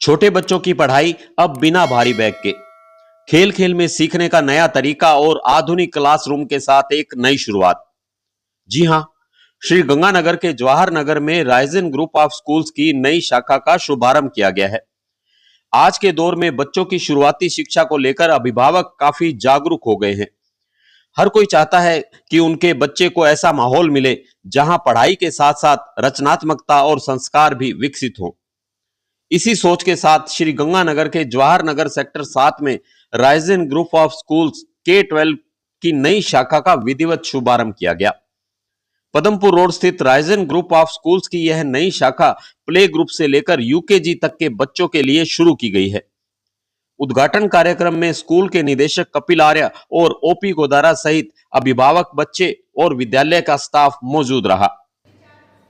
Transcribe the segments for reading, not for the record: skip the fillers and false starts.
छोटे बच्चों की पढ़ाई अब बिना भारी बैग के। खेल खेल में सीखने का नया तरीका और आधुनिक क्लासरूम के साथ एक नई शुरुआत। जी हां, श्री गंगानगर के जवाहर नगर में राइजन ग्रुप ऑफ स्कूल्स की नई शाखा का शुभारंभ किया गया है। आज के दौर में बच्चों की शुरुआती शिक्षा को लेकर अभिभावक काफी जागरूक हो गए हैं। हर कोई चाहता है कि उनके बच्चे को ऐसा माहौल मिले जहां पढ़ाई के साथ साथ रचनात्मकता और संस्कार भी विकसित हों। इसी सोच के साथ श्री गंगानगर के जवाहर नगर सेक्टर 7 में Ryzen group of schools K-12 की नई शाखा का विधिवत शुभारंभ किया गया। पदमपुर रोड स्थित राइजन ग्रुप ऑफ स्कूल्स की यह नई शाखा प्ले ग्रुप से लेकर यूकेजी तक के बच्चों के लिए शुरू की गई है। उद्घाटन कार्यक्रम में स्कूल के निदेशक कपिल आर्य और ओपी गोदारा सहित अभिभावक, बच्चे और विद्यालय का स्टाफ मौजूद रहा।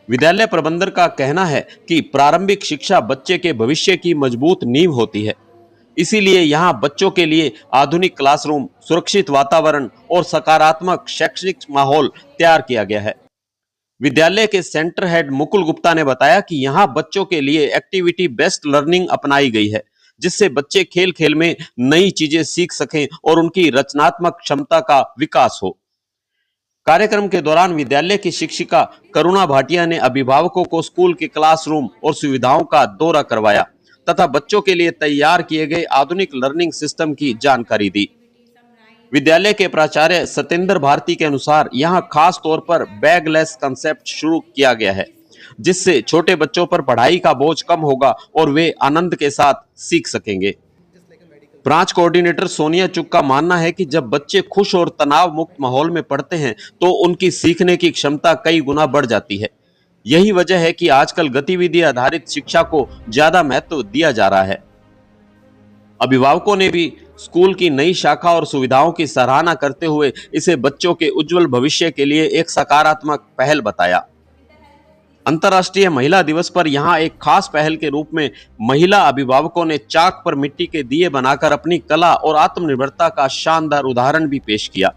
विद्यालय प्रबंधक का कहना है कि प्रारंभिक शिक्षा बच्चे के भविष्य की मजबूत नींव होती है। इसीलिए यहाँ बच्चों के लिए आधुनिक क्लासरूम, सुरक्षित वातावरण और सकारात्मक शैक्षणिक माहौल तैयार किया गया है। विद्यालय के सेंटर हेड मुकुल गुप्ता ने बताया कि यहाँ बच्चों के लिए एक्टिविटी बेस्ड लर्निंग अपनाई गई है, जिससे बच्चे खेल खेल में नई चीजें सीख सकें और उनकी रचनात्मक क्षमता का विकास हो। कार्यक्रम के दौरान विद्यालय की शिक्षिका करुणा भाटिया ने अभिभावकों को स्कूल के क्लासरूम और सुविधाओं का दौरा करवाया तथा बच्चों के लिए तैयार किए गए आधुनिक लर्निंग सिस्टम की जानकारी दी। विद्यालय के प्राचार्य सत्येंद्र भारती के अनुसार यहां खास तौर पर बैगलेस कंसेप्ट शुरू किया गया है, जिससे छोटे बच्चों पर पढ़ाई का बोझ कम होगा और वे आनंद के साथ सीख सकेंगे। ब्रांच कोऑर्डिनेटर सोनिया चुग का मानना है कि जब बच्चे खुश और तनाव मुक्त माहौल में पढ़ते हैं तो उनकी सीखने की क्षमता कई गुना बढ़ जाती है। यही वजह है कि आजकल गतिविधि आधारित शिक्षा को ज्यादा महत्व दिया जा रहा है। अभिभावकों ने भी स्कूल की नई शाखा और सुविधाओं की सराहना करते हुए इसे बच्चों के उज्जवल भविष्य के लिए एक सकारात्मक पहल बताया। अंतर्राष्ट्रीय महिला दिवस पर यहां एक खास पहल के रूप में महिला अभिभावकों ने चाक पर मिट्टी के दिए बनाकर अपनी कला और आत्मनिर्भरता का शानदार उदाहरण भी पेश किया।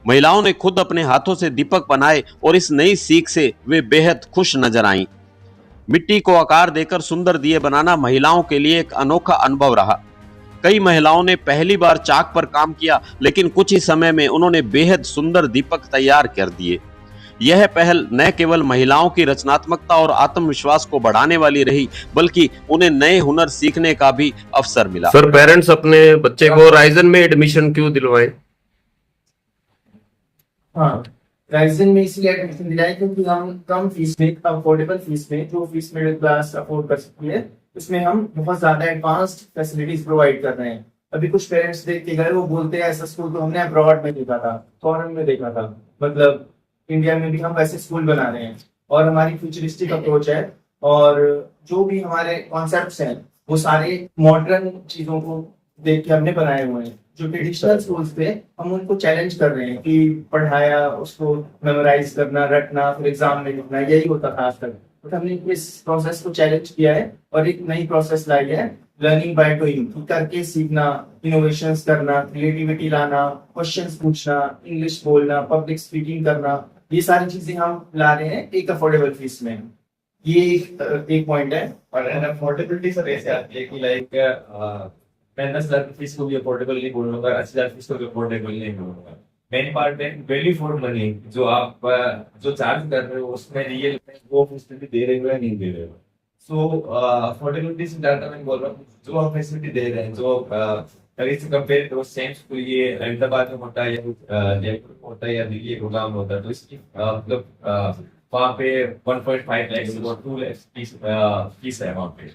महिलाओं ने खुद अपने हाथों से दीपक बनाए और इस नई सीख से वे बेहद खुश नजर आईं। मिट्टी को आकार देकर सुंदर दिए बनाना महिलाओं के लिए एक अनोखा अनुभव रहा। कई महिलाओं ने पहली बार चाक पर काम किया, लेकिन कुछ ही समय में उन्होंने बेहद सुंदर दीपक तैयार कर दिए। यह पहल न केवल महिलाओं की रचनात्मकता और आत्मविश्वास को बढ़ाने वाली रही, बल्कि उन्हें नए हुनर सीखने का भी अवसर मिला। सर, पेरेंट्स अपने बच्चे को राइजन में एडमिशन क्यों दिलवाएं? हाँ, राइजन में इसलिए एडमिशन दिलाए क्योंकि हम कम फीस में, अफोर्डेबल फीस में, जो फीस मिडिल क्लास अफोर्ड कर सकती है, उसमें हम बहुत ज्यादा एडवांस्ड फैसिलिटीज प्रोवाइड कर रहे हैं। अभी कुछ पेरेंट्स देख के गए, वो बोलते हैं ऐसा स्कूल तो हमने अब्रॉड में देखा था, फॉरेन में देखा था, मतलब इंडिया में भी हम वैसे स्कूल बना रहे हैं और हमारी फ्यूचरिस्टिक अप्रोच है। और जो भी हमारे कॉन्सेप्ट्स हैं वो सारे मॉडर्न चीजों को देख के हमने बनाए हुए हैं। जो ट्रेडिशनल स्कूल्स थे हम उनको चैलेंज कर रहे हैं कि पढ़ाया, उसको मेमोराइज करना, रटना, फिर एग्जाम में लिखना, यही होता था आज तक। बट हमने इस प्रोसेस को चैलेंज किया है और एक नई प्रोसेस लाई है, लर्निंग बाय डूइंग, करके सीखना, इनोवेशंस करना, क्रिएटिविटी लाना, क्वेश्चंस पूछना, इंग्लिश बोलना, पब्लिक स्पीकिंग करना, ये सारी चीजें हम ला रहे हैं एक अफोर्डेबल फीस में। ये एक पॉइंट है। और अफोर्डेबिलिटी सर ऐसे आती है कि लाइक मैं 10,00,000 की फीस को भी अफोर्डेबल नहीं बोलूंगा, 80,000 फीस को भी अफोर्डेबल नहीं बोलूंगा। मेन पार्ट है वैल्यू फॉर मनी, जो आप जो चार्ज कर रहे हो उसमें रियल वो फैसिलिटी दे रहे हो या नहीं दे रहे हो। सो अफोर्डेबिलिटी से ज्यादा मैं बोल रहा हूँ जो हम फैसिलिटी दे रहे हैं, जो अगर इसे कंपेयर करो सेम स्कूल ये अहमदाबाद में होता है या जयपुर में होता है या दिल्ली गुड़गांव में होता है, तो इसकी मतलब वहाँ पे 1.5 लाख और 2 लाख फीस है वहाँ पे।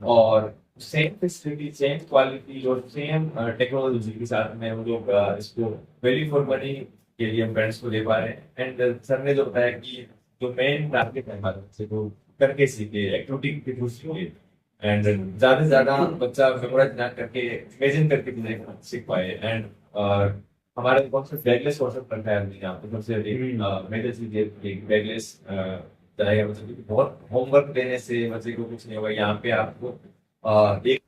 और सेम फैसिलिटी, सेम क्वालिटी और सेम टेक्नोलॉजी के साथ में हम लोग इसको वैल्यू फॉर मनी के लिए हम पेरेंट्स को दे पा रहे हैं। एंड सर ने जो बताया कि जो मेन टारगेट है हमारे बच्चे को करके सीखे, एक्टिविटी के थ्रू सीखे, एंड ज्यादा से ज्यादा बच्चा मेमोराइज ना करके इमेजिन करके भी सीख पाए। एंड हमारे बहुत से बैगलेस कॉन्सेप्ट रखा है हमने यहाँ पे। सबसे मेजर चीज ये बैगलेस जाएगा, मतलब बहुत होमवर्क देने से बच्चे को कुछ नहीं होगा। यहाँ पे आपको एक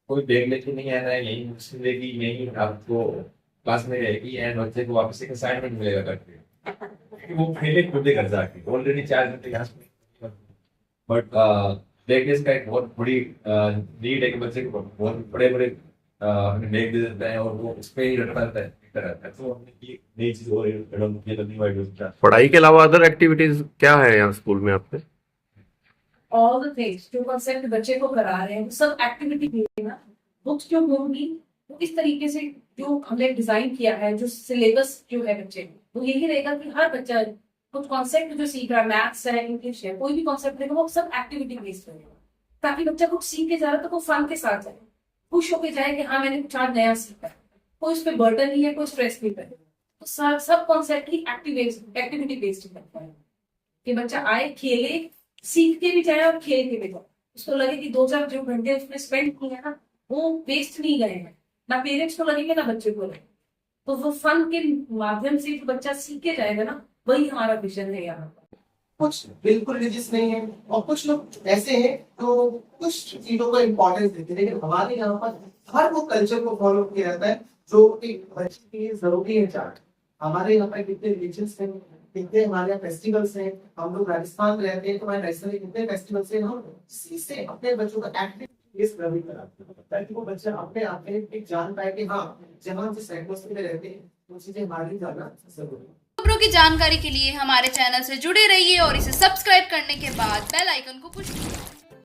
कोई बैग लेके नहीं आना है, यही मुश्किल देगी, यही आपको क्लास में रहेगी एंड बच्चे को वापस एक असाइनमेंट मिलेगा करके, वो खेले कूदे कर जाके ऑलरेडी 4 घंटे यहाँ। बट ब्लैकनेस का एक बहुत बड़ी नीड है कि बच्चे को बहुत बड़े बड़े बैग दे देता है और वो उस पे ही रटता रहता है। तो हमने ये नई चीज हो रही है लर्निंग वाइड पढ़ाई के अलावा अदर एक्टिविटीज क्या है यहाँ स्कूल में आपके? ऑल द थिंग्स जो कॉन्सेप्ट बच्चे को करा रहे हैं वो सब एक्टिविटी ना बुक्स जो होंगी वो इस तरीके से जो हमने डिजाइन किया है, जो सिलेबस जो है बच्चे वो यही रहेगा कि हर बच्चा कुछ कॉन्सेप्ट जो सीख रहा है, मैथ्स है, इंग्लिश है, कोई भी कॉन्सेप्ट रहेगा वो सब एक्टिविटी बेस्ड रहेगा, ताकि बच्चा कुछ सीख के जा रहा है तो वो फन के साथ जाए, खुश होके जाए कि हाँ मैंने कुछ आज नया सीखा है, कोई उस पर बर्डन नहीं है, कोई स्ट्रेस नहीं है। तो सब कॉन्सेप्ट ही एक्टिविटी बेस्ड करता है कि बच्चा आए, खेले, सीख के भी जाए और खेल के भी जाए, उसको लगे कि 2-4 जो घंटे उसमें स्पेंड किए हैं ना वो वेस्ट नहीं गए हैं, ना पेरेंट्स को लगेंगे ना बच्चे को लगेंगे। तो वो फन के माध्यम से जो बच्चा सीख के जाएगा ना वही हमारा विजन है यहाँ पर। कुछ बिल्कुल रिलीजियस नहीं है और कुछ लोग ऐसे हैं तो कुछ चीजों को इम्पोर्टेंस देते हैं, लेकिन हमारे यहाँ पर हर वो कल्चर को फॉलो किया जाता है जो एक बच्चे के लिए जरूरी है। चार्ट हमारे यहाँ पर कितने रिलीजन्स हैं, कितने हमारे यहाँ फेस्टिवल्स हैं, हम लोग राजस्थान में रहते हैं तो हमारे राजस्थान में कितने फेस्टिवल्स हैं, हम इसी से अपने बच्चों को एक्टिव कराते हैं ताकि वो बच्चा अपने आप में एक जान पाए कि हाँ जहाँ जिस एटमोस्फेयर में रहते हैं वो चीजें हमारी जाना जरूरी है। खबरों की जानकारी के लिए हमारे चैनल से जुड़े रहिए और इसे सब्सक्राइब करने के बाद बेल आइकन को पुश कीजिए।